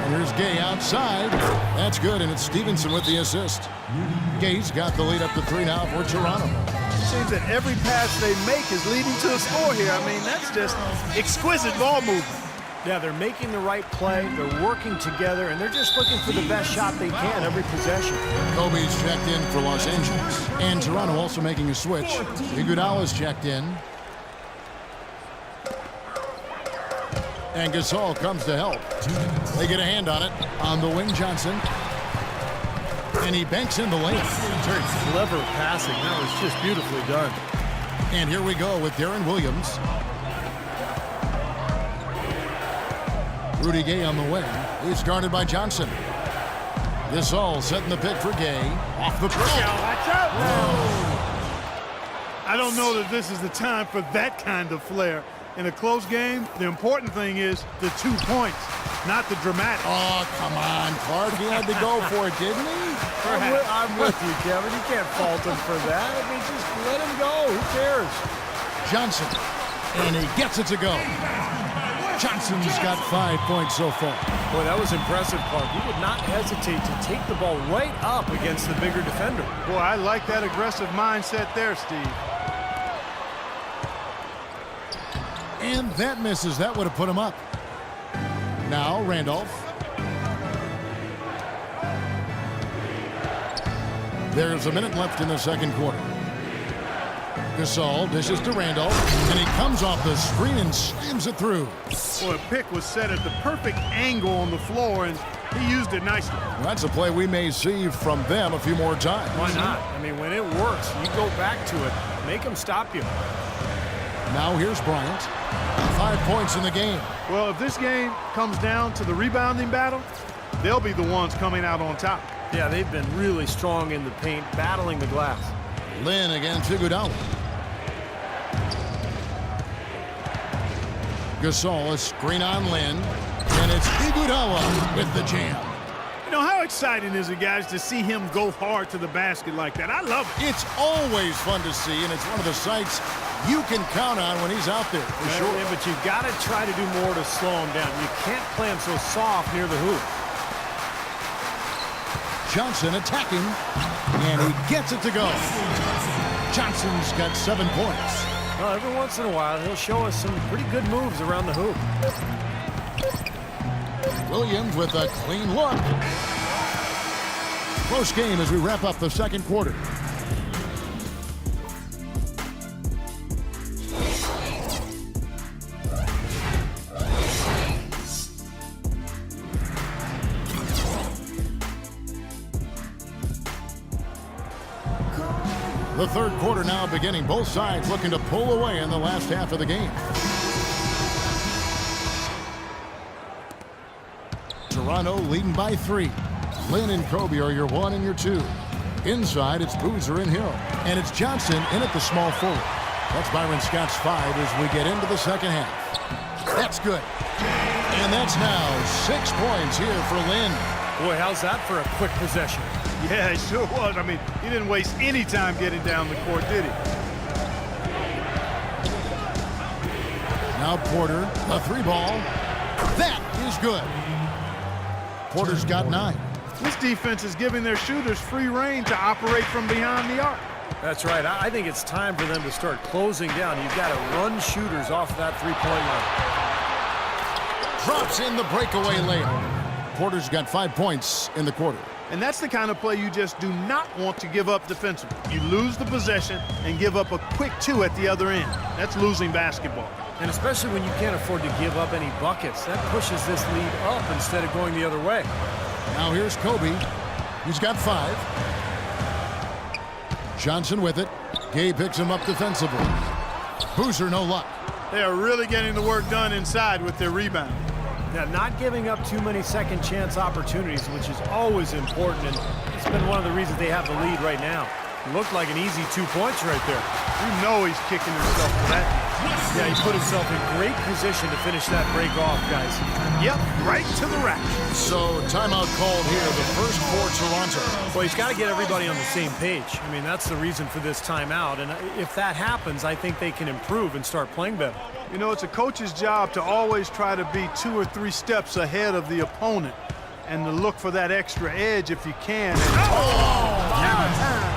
And here's Gay outside. That's good, and it's Stevenson with the assist. Gay's got the lead up to 3 now for Toronto. It seems that every pass they make is leading to a score here. I mean, that's just exquisite ball movement. Yeah, they're making the right play, they're working together, and they're just looking for the best shot they can every possession. Kobe's checked in for Los Angeles. And Toronto also making a switch. Iguodala's checked in. And Gasol comes to help. They get a hand on it. On the wing, Johnson. And he banks in the lane. Very clever passing. That was just beautifully done. And here we go with Darren Williams. Rudy Gay on the wing. He's guarded by Johnson. Gasol setting the pick for Gay. Off the pick. Watch out! I don't know that this is the time for that kind of flair. In a close game, the important thing is the 2 points, not the dramatic. Oh, come on, Clark. He had to go for it, didn't he? I'm with you, Kevin. You can't fault him for that. I mean, just let him go. Who cares? Johnson. And he gets it to go. Johnson's got 5 points so far. Boy, that was impressive, Clark. He would not hesitate to take the ball right up against the bigger defender. Boy, I like that aggressive mindset there, Steve. And that misses. That would have put him up. Now, Randolph. There's a minute left in the second quarter. Gasol dishes to Randolph, and he comes off the screen and slams it through. Boy, a pick was set at the perfect angle on the floor, and he used it nicely. Well, that's a play we may see from them a few more times. Why not? I mean, when it works, you go back to it. Make them stop you. Now here's Bryant. 5 points in the game. Well, if this game comes down to the rebounding battle, they'll be the ones coming out on top. Yeah, they've been really strong in the paint, battling the glass. Lynn against Iguodala. Gasol, a screen on Lynn, and it's Iguodala with the jam. You know, how exciting is it, guys, to see him go hard to the basket like that? I love it. It's always fun to see, and it's one of the sights you can count on when he's out there, for sure. Yeah, but you've got to try to do more to slow him down. You can't play him so soft near the hoop. Johnson attacking, and he gets it to go. Johnson's got 7 points. Well, every once in a while, he'll show us some pretty good moves around the hoop. Williams with a clean look. Close game as we wrap up the second quarter. The third quarter now beginning. Both sides looking to pull away in the last half of the game. Toronto leading by 3. Lynn and Kobe are your 1 and your 2. Inside, it's Boozer and Hill. And it's Johnson in at the small forward. That's Byron Scott's 5 as we get into the second half. That's good. And that's now 6 points here for Lynn. Boy, how's that for a quick possession? Yeah, it sure was. I mean, he didn't waste any time getting down the court, did he? Now Porter, a 3 ball. That is good. Porter's got 9. This defense is giving their shooters free rein to operate from behind the arc. That's right. I think it's time for them to start closing down. You've got to run shooters off that three-point line. Drops in the breakaway layup. Porter's got 5 points in the quarter. And that's the kind of play you just do not want to give up defensively. You lose the possession and give up a quick 2 at the other end. That's losing basketball. And especially when you can't afford to give up any buckets. That pushes this lead up instead of going the other way. Now here's Kobe. He's got 5. Johnson with it. Gay picks him up defensively. Boozer, no luck. They are really getting the work done inside with their rebound. Now, not giving up too many second chance opportunities, which is always important, and it's been one of the reasons they have the lead right now. Looked like an easy 2 points right there. You know he's kicking himself for that. Yeah, he put himself in great position to finish that break off, guys. Yep, right to the rack. So timeout called here, the first for Toronto. Well, he's got to get everybody on the same page. I mean, that's the reason for this timeout. And if that happens, I think they can improve and start playing better. You know, it's a coach's job to always try to be 2 or 3 steps ahead of the opponent and to look for that extra edge if you can. Hammer time!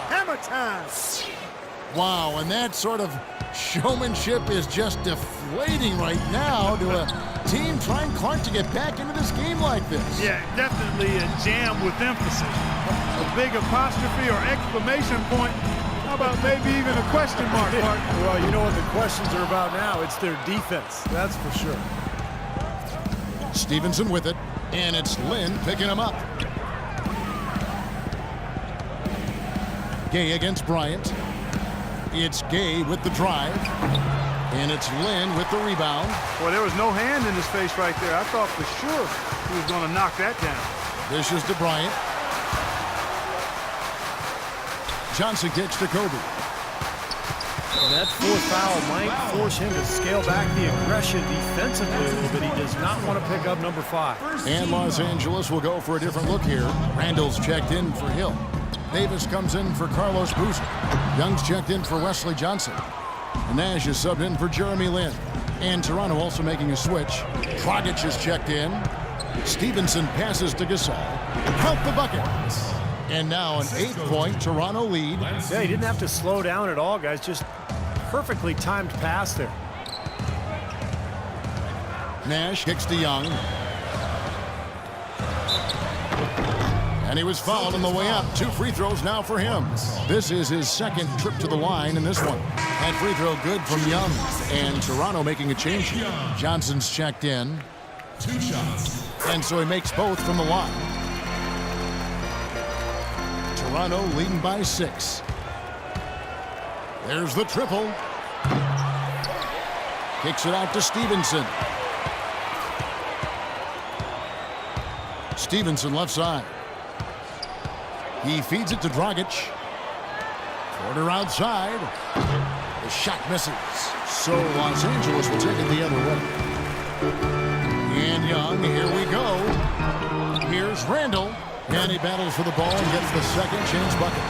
Hammer time! Wow, and that sort of showmanship is just deflating right now to a team trying Clark to get back into this game like this. Yeah, definitely a jam with emphasis. A big apostrophe or exclamation point. How about maybe even a question mark, Mark? Well, you know what the questions are about now. It's their defense, that's for sure. Stevenson with it, and it's Lynn picking him up. Gay against Bryant. It's Gay with the drive, and it's Lynn with the rebound. Boy, there was no hand in his face right there. I thought for sure he was going to knock that down. This is to Bryant. Johnson kicks to Kobe. And that fourth foul might force him to scale back the aggression defensively a little bit. He does not want to pick up number 5. And Los Angeles will go for a different look here. Randall's checked in for Hill. Davis comes in for Carlos Boozer. Young's checked in for Wesley Johnson. And Nash is subbed in for Jeremy Lin. And Toronto also making a switch. Dragic is checked in. Stevenson passes to Gasol. Count the bucket. And now an 8-point Toronto lead. Yeah, he didn't have to slow down at all, guys. Just perfectly timed pass there. Nash kicks to Young. And he was fouled on the way up. 2 free throws now for him. This is his second trip to the line in this one. That free throw good from Young. And Toronto making a change here. Johnson's checked in. 2 shots. And so he makes both from the line. Toronto leading by 6. There's the triple. Kicks it out to Stevenson. Stevenson left side. He feeds it to Dragic. Quarter outside. The shot misses. So Los Angeles will take it the other way. And Young, here we go. Here's Randall. And he battles for the ball and gets the second chance bucket.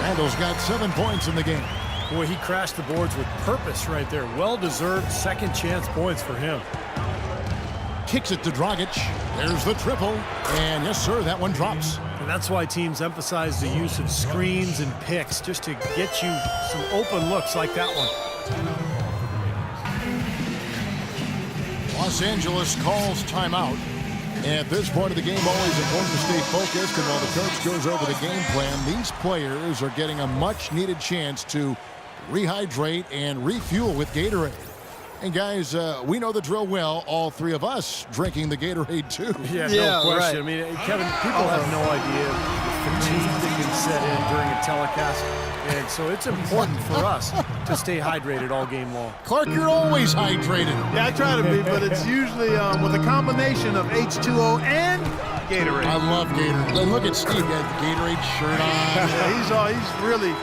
Randall's got 7 points in the game. Boy, he crashed the boards with purpose right there. Well-deserved second chance points for him. Kicks it to Dragic. There's the triple. And yes, sir, that one drops. And that's why teams emphasize the use of screens and picks, just to get you some open looks like that one. Los Angeles calls timeout. At this point of the game, always important to stay focused. And while the coach goes over the game plan, these players are getting a much-needed chance to rehydrate and refuel with Gatorade. And guys, we know the drill well. All 3 of us drinking the Gatorade too. Yeah, no question. Right. I mean, Kevin, people have no idea the fatigue that can set in during a telecast. And so it's important for us to stay hydrated all game long. Clark, you're always hydrated. Yeah, I try to be, but it's usually with a combination of H2O and Gatorade. I love Gatorade. And look at Steve, he had the Gatorade shirt on. Yeah, he's really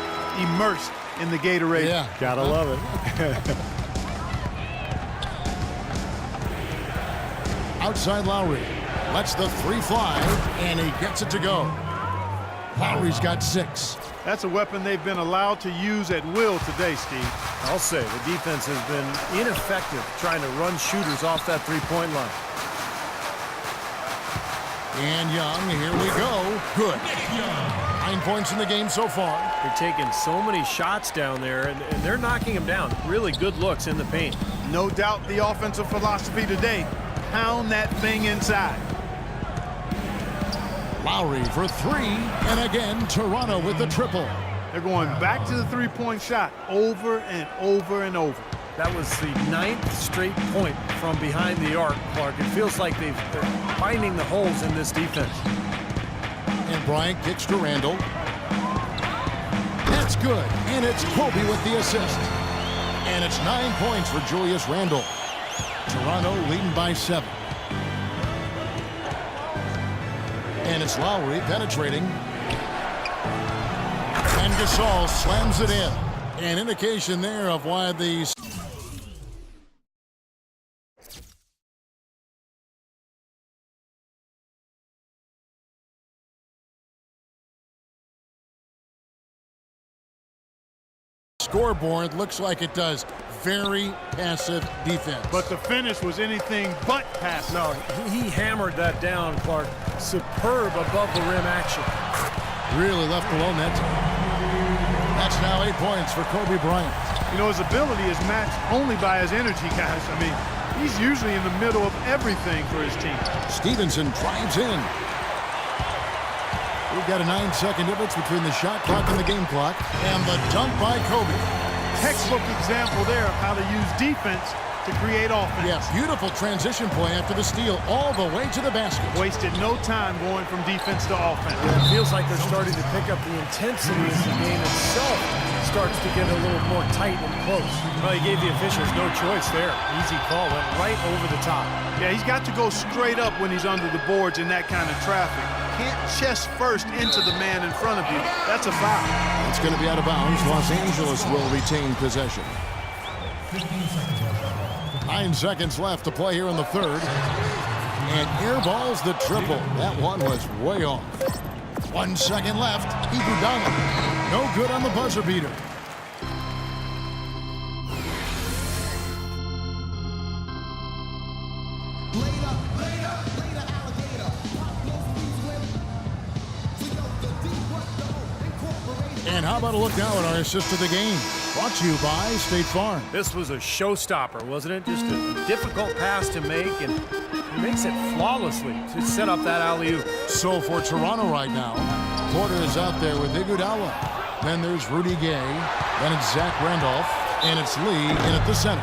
immersed in the Gatorade. Yeah. Gotta love it. Outside Lowry. Lets the 3 fly, and he gets it to go. Lowry's got 6. That's a weapon they've been allowed to use at will today, Steve. I'll say the defense has been ineffective trying to run shooters off that 3-point line. And Young, here we go. Good. 9 points in the game so far. They're taking so many shots down there, and they're knocking them down. Really good looks in the paint. No doubt the offensive philosophy today, pound that thing inside. Lowry for 3, and again, Toronto with the triple. They're going back to the 3-point shot over and over and over. That was the 9th straight point from behind the arc, Clark. It feels like they're finding the holes in this defense. And Bryant kicks to Randall. That's good, and it's Kobe with the assist. And it's 9 points for Julius Randle. Toronto leading by 7. And it's Lowry penetrating. And Gasol slams it in. An indication there of why the scoreboard looks like it does. Very passive defense. But the finish was anything but passive. No, he hammered that down, Clark. Superb above the rim action. Really left alone that time. That's now 8 points for Kobe Bryant. You know, his ability is matched only by his energy, guys. I mean, he's usually in the middle of everything for his team. Stevenson drives in. We've got a 9-second difference between the shot clock and the game clock. And the dunk by Kobe. Textbook example there of how to use defense to create offense. Yeah, beautiful transition play after the steal all the way to the basket. Wasted no time going from defense to offense. Yeah, it feels like they're starting to pick up the intensity as the game itself starts to get a little more tight and close. Well, he gave the officials no choice there. Easy call, went right over the top. Yeah, he's got to go straight up when he's under the boards in that kind of traffic. Can't chest first into the man in front of you. That's a foul. It's going to be out of bounds. Los Angeles will retain possession. 9 seconds left to play here in the third. And airballs the triple. That one was way off. 1 second left. Iguodala. No good on the buzzer beater. And how about a look now at our assist of the game? Brought to you by State Farm. This was a showstopper, wasn't it? Just a difficult pass to make, and he makes it flawlessly to set up that alley-oop. So for Toronto right now, Porter is out there with Iguodala. Then there's Rudy Gay. Then it's Zach Randolph. And it's Lee in at the center.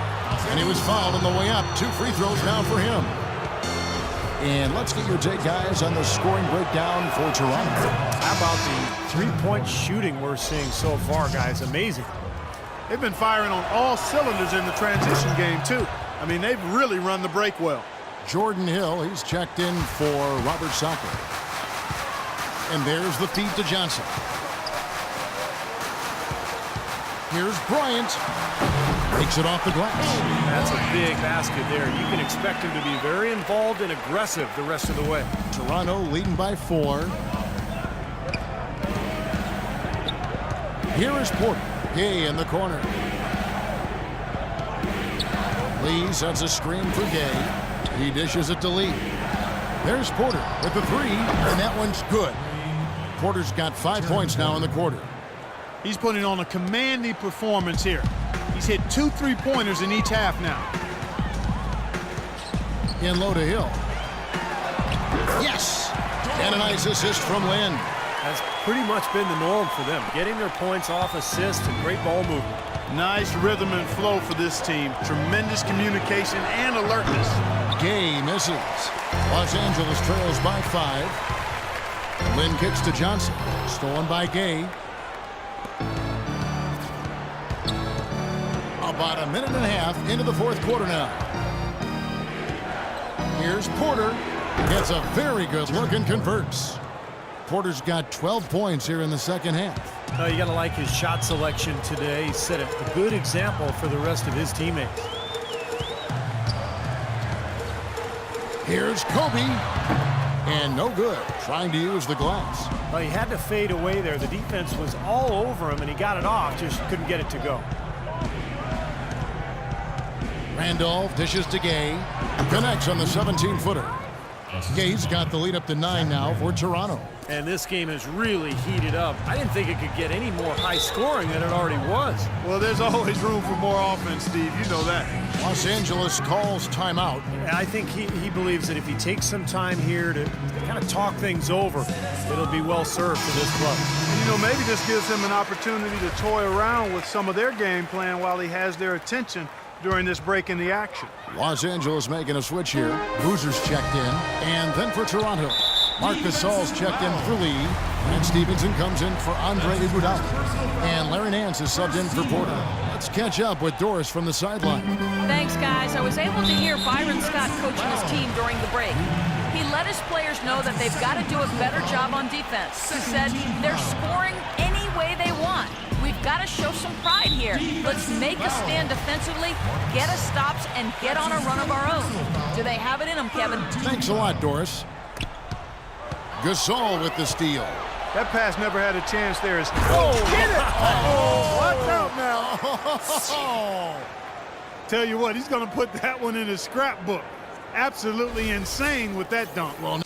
And he was fouled on the way up. 2 free throws now for him. And let's get your take, guys, on the scoring breakdown for Toronto. How about the three-point shooting we're seeing so far, guys? Amazing. They've been firing on all cylinders in the transition game, too. I mean, they've really run the break well. Jordan Hill, he's checked in for Robert Sacre. And there's the feed to Johnson. Here's Bryant. Takes it off the glass. That's a big basket there. You can expect him to be very involved and aggressive the rest of the way. Toronto leading by 4. Here is Porter. Gay in the corner. Lee sets a screen for Gay. He dishes it to Lee. There's Porter with the 3, and that one's good. Porter's got 5 points now in the quarter. He's putting on a commanding performance here. He's hit 2 3-pointers in each half now. In low to Hill. Yes! And a nice assist from Lynn. That's pretty much been the norm for them. Getting their points off assists and great ball movement. Nice rhythm and flow for this team. Tremendous communication and alertness. Gay misses. Los Angeles trails by 5. Lynn kicks to Johnson. Stolen by Gay. About a minute and a half into the fourth quarter now. Here's Porter. Gets a very good look and converts. Porter's got 12 points here in the second half. You got to like his shot selection today. He set a good example for the rest of his teammates. Here's Kobe. And no good. Trying to use the glass. Well, he had to fade away there. The defense was all over him, and he got it off. Just couldn't get it to go. Randolph dishes to Gay. Connects on the 17-footer. Gay's got the lead up to 9 now for Toronto. And this game has really heated up. I didn't think it could get any more high scoring than it already was. Well, there's always room for more offense, Steve. You know that. Los Angeles calls timeout. I think he believes that if he takes some time here to kind of talk things over, it'll be well served for this club. And, you know, maybe this gives him an opportunity to toy around with some of their game plan while he has their attention during this break in the action. Los Angeles making a switch here. Boozer's checked in. And then for Toronto, Marc Gasol's checked in for Lee. And Stevenson comes in for Andre Iguodala. And Larry Nance is subbed in for Porter. Let's catch up with Doris from the sideline. Thanks, guys. I was able to hear Byron Scott coaching his team during the break. He let his players know that they've got to do a better job on defense. He said they're scoring any way they want. We've got to show some pride here. Let's make a stand defensively, get us stops, and get on a run of our own. Do they have it in them, Kevin? Thanks a lot, Doris. Gasol with the steal. That pass never had a chance there. Get it! Uh-oh. Watch out now. Oh. Tell you what, he's going to put that one in his scrapbook. Absolutely insane with that dunk. Well,